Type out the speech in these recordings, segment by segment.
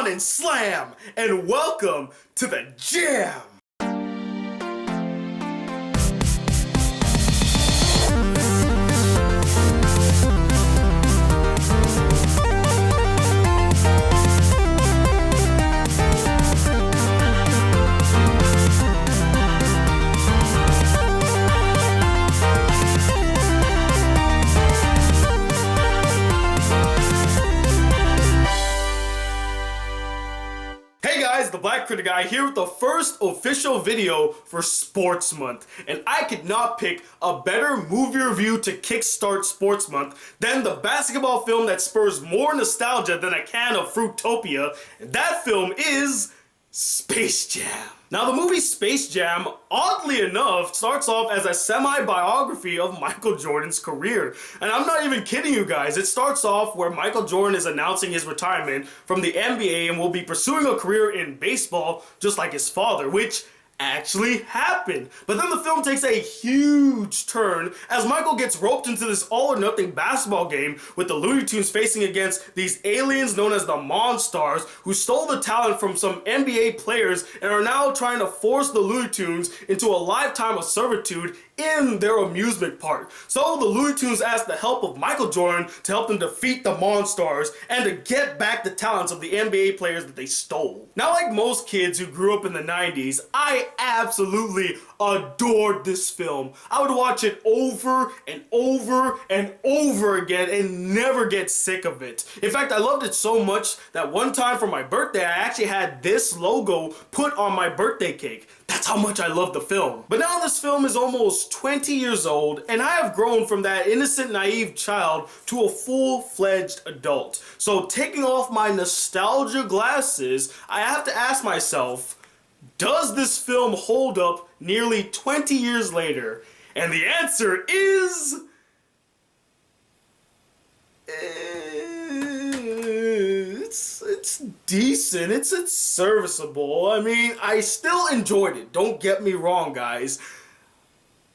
on and slam, and welcome to the jam. The Black Critic Guy here with the first official video for Sports Month, and I could not pick a better movie review to kickstart Sports Month than the basketball film that spurs more nostalgia than a can of Fruitopia, and that film is Space Jam. Now, the movie Space Jam, oddly enough, starts off as a semi-biography of Michael Jordan's career. And I'm not even kidding you guys. It starts off where Michael Jordan is announcing his retirement from the NBA and will be pursuing a career in baseball just like his father, which actually happened. But then the film takes a huge turn as Michael gets roped into this all-or-nothing basketball game with the Looney Tunes facing against these aliens known as the Monstars who stole the talent from some NBA players and are now trying to force the Looney Tunes into a lifetime of servitude in their amusement park. So the Looney Tunes ask the help of Michael Jordan to help them defeat the Monstars and to get back the talents of the NBA players that they stole. Now, like most kids who grew up in the 90s, I absolutely adored this film. I would watch it over and over and over again and never get sick of it. In fact, I loved it so much that one time for my birthday, I actually had this logo put on my birthday cake. That's how much I love the film. But now this film is almost 20 years old, and I have grown from that innocent, naive child to a full-fledged adult. So taking off my nostalgia glasses, I have to ask myself, does this film hold up nearly 20 years later? And the answer is... It's decent, it's serviceable. I mean, I still enjoyed it, don't get me wrong, guys.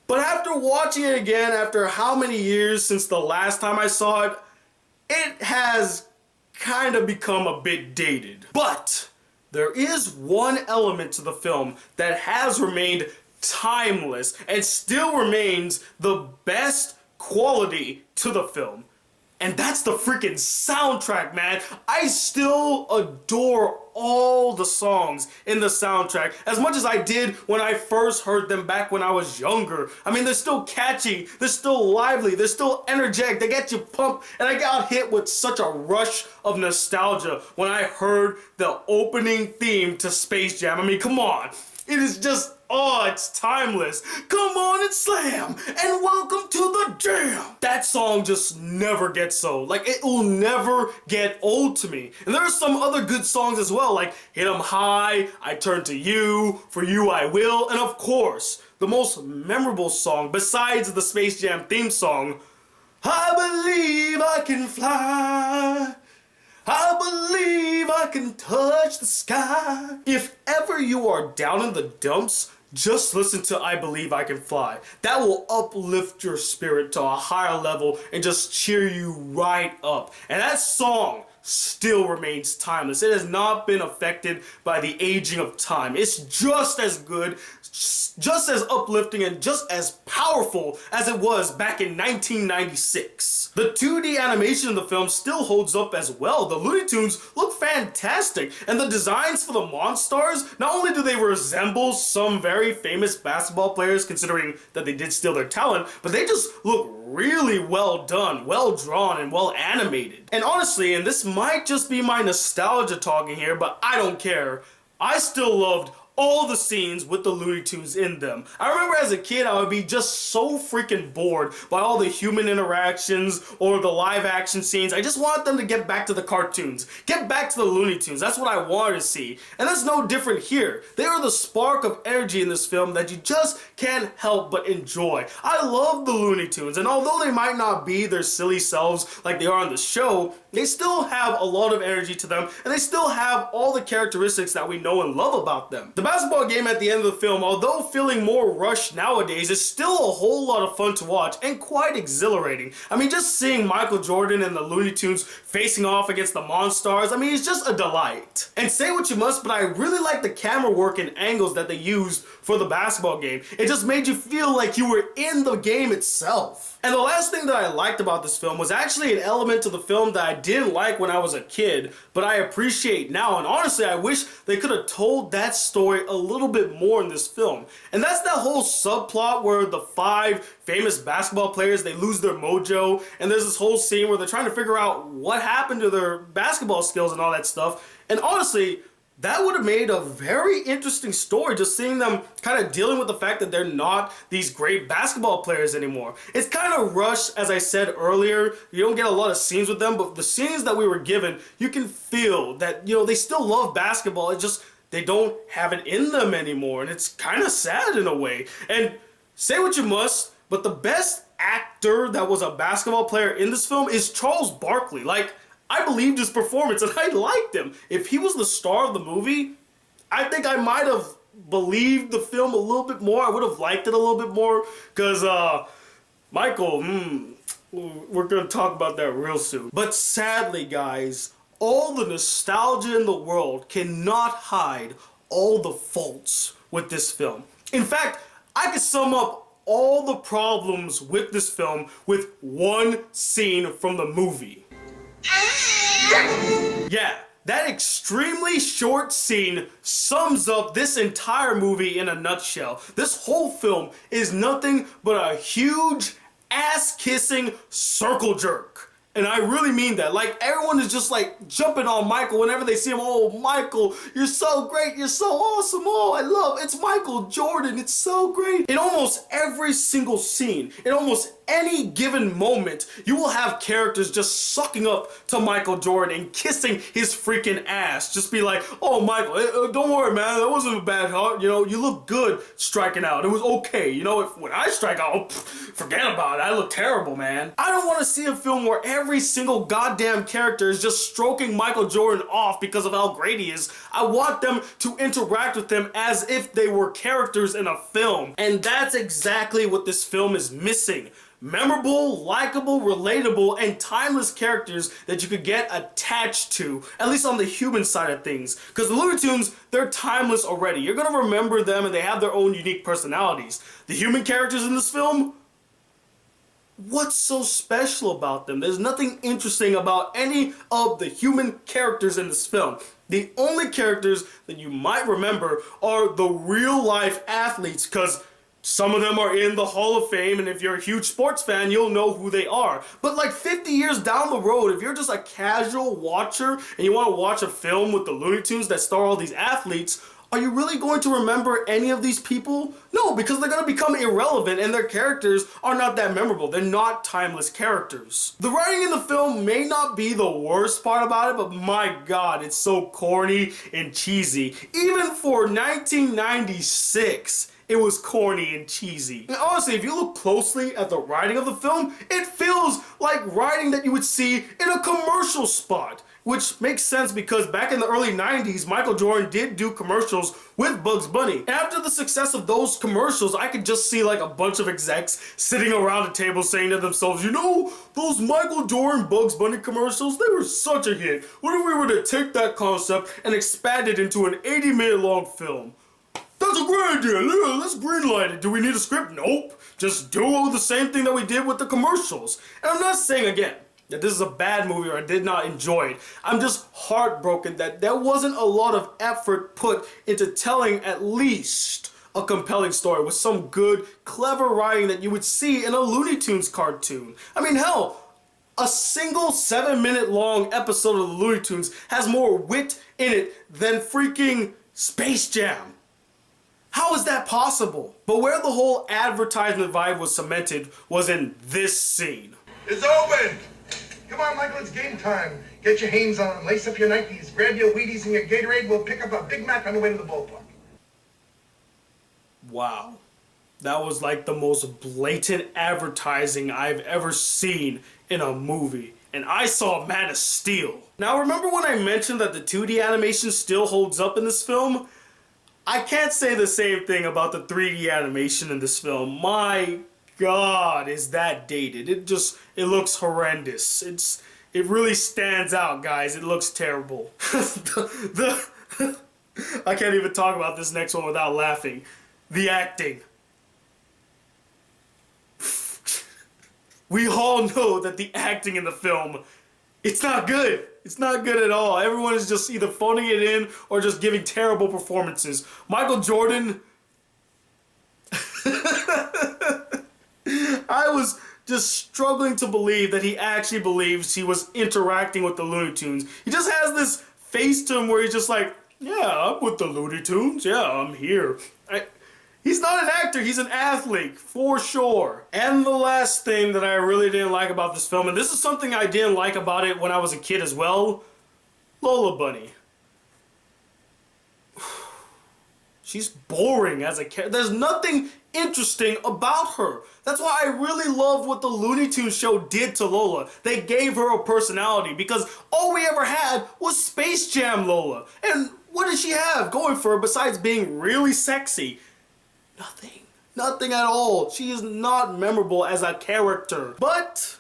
But after watching it again, after how many years since the last time I saw it, it has kind of become a bit dated. But there is one element to the film that has remained timeless and still remains the best quality to the film. And that's the freaking soundtrack, man. I still adore all the songs in the soundtrack as much as I did when I first heard them back when I was younger. I mean, they're still catchy, they're still lively, they're still energetic, they get you pumped, and I got hit with such a rush of nostalgia when I heard the opening theme to Space Jam. I mean, come on. It is just, oh, it's timeless. Come on and slam, and welcome to the jam. That song just never gets old. Like, it will never get old to me. And there are some other good songs as well, like Hit 'em High, I Turn to You, For You I Will, and of course, the most memorable song besides the Space Jam theme song, I Believe I Can Fly. I believe I can touch the sky. If ever you are down in the dumps, just listen to I Believe I Can Fly. That will uplift your spirit to a higher level and just cheer you right up. And that song still remains timeless. It has not been affected by the aging of time. It's just as good, just as uplifting, and just as powerful as it was back in 1996. The 2D animation of the film still holds up as well. The Looney Tunes look fantastic, and the designs for the Monstars, not only do they resemble some very famous basketball players, considering that they did steal their talent, but they just look really well done, well drawn, and well animated. And honestly, and this might just be my nostalgia talking here, but I don't care, I still loved all the scenes with the Looney Tunes in them. I remember as a kid I would be just so freaking bored by all the human interactions or the live action scenes. I just wanted them to get back to the cartoons, get back to the Looney Tunes. That's what I wanted to see. And that's no different here. They are the spark of energy in this film that you just can't help but enjoy. I love the Looney Tunes, and although they might not be their silly selves like they are on the show, they still have a lot of energy to them, and they still have all the characteristics that we know and love about them. The basketball game at the end of the film, although feeling more rushed nowadays, is still a whole lot of fun to watch and quite exhilarating. I mean, just seeing Michael Jordan and the Looney Tunes facing off against the Monstars, I mean, it's just a delight. And say what you must, but I really like the camera work and angles that they used for the basketball game. It just made you feel like you were in the game itself. And the last thing that I liked about this film was actually an element to the film that I didn't like when I was a kid, but I appreciate now. And honestly, I wish they could have told that story a little bit more in this film. And that's that whole subplot where the 5 famous basketball players, they lose their mojo, and there's this whole scene where they're trying to figure out what happened to their basketball skills and all that stuff. And honestly, that would have made a very interesting story, just seeing them kind of dealing with the fact that they're not these great basketball players anymore. It's kind of rushed, as I said earlier. You don't get a lot of scenes with them, but the scenes that we were given, you can feel that, you know, they still love basketball. It's just they don't have it in them anymore, and it's kind of sad in a way. And say what you must, but the best actor that was a basketball player in this film is Charles Barkley. Like, I believed his performance and I liked him. If he was the star of the movie, I think I might have believed the film a little bit more. I would have liked it a little bit more because Michael, we're going to talk about that real soon. But sadly, guys, all the nostalgia in the world cannot hide all the faults with this film. In fact, I could sum up all the problems with this film with one scene from the movie. Yeah, that extremely short scene sums up this entire movie in a nutshell. This whole film is nothing but a huge ass-kissing circle jerk. And I really mean that. Like, everyone is just like jumping on Michael whenever they see him. Oh, Michael, you're so great. You're so awesome. Oh, I love it. It's Michael Jordan. It's so great. In almost every single scene, in almost any given moment, you will have characters just sucking up to Michael Jordan and kissing his freaking ass. Just be like, oh, Michael, don't worry, man. That wasn't a bad shot. You know, you look good striking out. It was okay. You know, when I strike out, forget about it. I look terrible, man. I don't want to see a film where every single goddamn character is just stroking Michael Jordan off because of how great he is. I want them to interact with him as if they were characters in a film. And that's exactly what this film is missing. Memorable, likable, relatable, and timeless characters that you could get attached to, at least on the human side of things. Because the Looney Tunes, they're timeless already. You're gonna remember them and they have their own unique personalities. The human characters in this film, what's so special about them? There's nothing interesting about any of the human characters in this film. The only characters that you might remember are the real life athletes, because some of them are in the Hall of Fame, and if you're a huge sports fan, you'll know who they are. But like 50 years down the road, if you're just a casual watcher and you want to watch a film with the Looney Tunes that star all these athletes, are you really going to remember any of these people? No, because they're going to become irrelevant and their characters are not that memorable. They're not timeless characters. The writing in the film may not be the worst part about it, but my God, it's so corny and cheesy. Even for 1996, it was corny and cheesy. And honestly, if you look closely at the writing of the film, it feels like writing that you would see in a commercial spot. Which makes sense because back in the early 90s, Michael Jordan did do commercials with Bugs Bunny. And after the success of those commercials, I could just see like a bunch of execs sitting around a table saying to themselves, you know, those Michael Jordan Bugs Bunny commercials, they were such a hit. What if we were to take that concept and expand it into an 80-minute long film? That's a great idea. Let's greenlight it. Do we need a script? Nope. Just do the same thing that we did with the commercials. And I'm not saying again that this is a bad movie or I did not enjoy it. I'm just heartbroken that there wasn't a lot of effort put into telling at least a compelling story with some good, clever writing that you would see in a Looney Tunes cartoon. I mean, hell, a single 7-minute long episode of the Looney Tunes has more wit in it than freaking Space Jam. How is that possible? But where the whole advertisement vibe was cemented was in this scene. It's open! Come on, Michael, it's game time. Get your Hanes on, lace up your Nikes, grab your Wheaties and your Gatorade. We'll pick up a Big Mac on the way to the ballpark. Wow. That was like the most blatant advertising I've ever seen in a movie. and I saw Man of Steel. Now remember when I mentioned that the 2D animation still holds up in this film? I can't say the same thing about the 3D animation in this film. My God, is that dated. It looks horrendous. It really stands out, guys. It looks terrible. I can't even talk about this next one without laughing. The acting. We all know that the acting in the film, it's not good. It's not good at all. Everyone is just either phoning it in or just giving terrible performances. Michael Jordan, I was just struggling to believe that he actually believes he was interacting with the Looney Tunes. He just has this face to him where he's just like, yeah, I'm with the Looney Tunes. Yeah, I'm here. He's not an actor, he's an athlete, for sure. And the last thing that I really didn't like about this film, and this is something I didn't like about it when I was a kid as well, Lola Bunny. She's boring as a character. There's nothing interesting about her. That's why I really love what the Looney Tunes show did to Lola. They gave her a personality because all we ever had was Space Jam Lola. And what did she have going for her besides being really sexy? Nothing. Nothing at all. She is not memorable as a character. But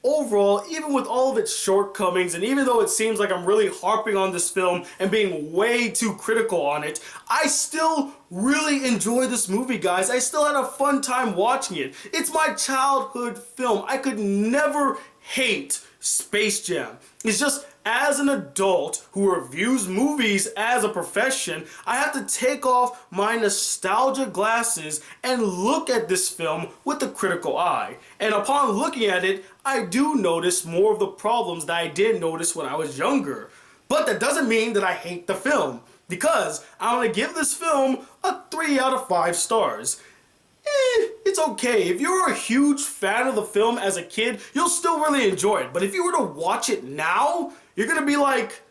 overall, even with all of its shortcomings, and even though it seems like I'm really harping on this film and being way too critical on it, I still really enjoy this movie, guys. I still had a fun time watching it. It's my childhood film. I could never hate Space Jam. It's just, as an adult who reviews movies as a profession, I have to take off my nostalgia glasses and look at this film with a critical eye. And upon looking at it, I do notice more of the problems that I did notice when I was younger. But that doesn't mean that I hate the film, because I'm going to give this film a 3 out of 5 stars. It's okay. If you're a huge fan of the film as a kid, you'll still really enjoy it. But if you were to watch it now, you're gonna be like,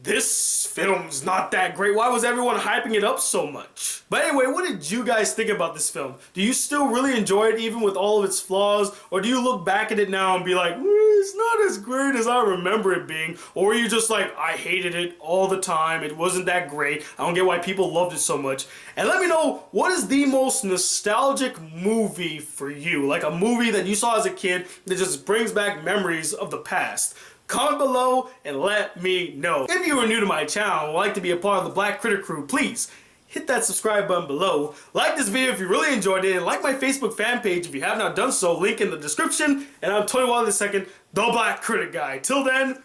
this film's not that great. Why was everyone hyping it up so much? But anyway, what did you guys think about this film? Do you still really enjoy it even with all of its flaws? Or do you look back at it now and be like, it's not as great as I remember it being? Or are you just like, I hated it all the time. It wasn't that great. I don't get why people loved it so much. And let me know, what is the most nostalgic movie for you? Like a movie that you saw as a kid that just brings back memories of the past. Comment below and let me know. If you are new to my channel and would like to be a part of the Black Critic crew, please hit that subscribe button below. Like this video if you really enjoyed it, and like my Facebook fan page if you have not done so, link in the description. And I'm Tony Wilder II, the Black Critic Guy. Till then,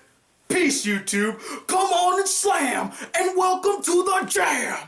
peace YouTube, come on and slam, and welcome to the jam!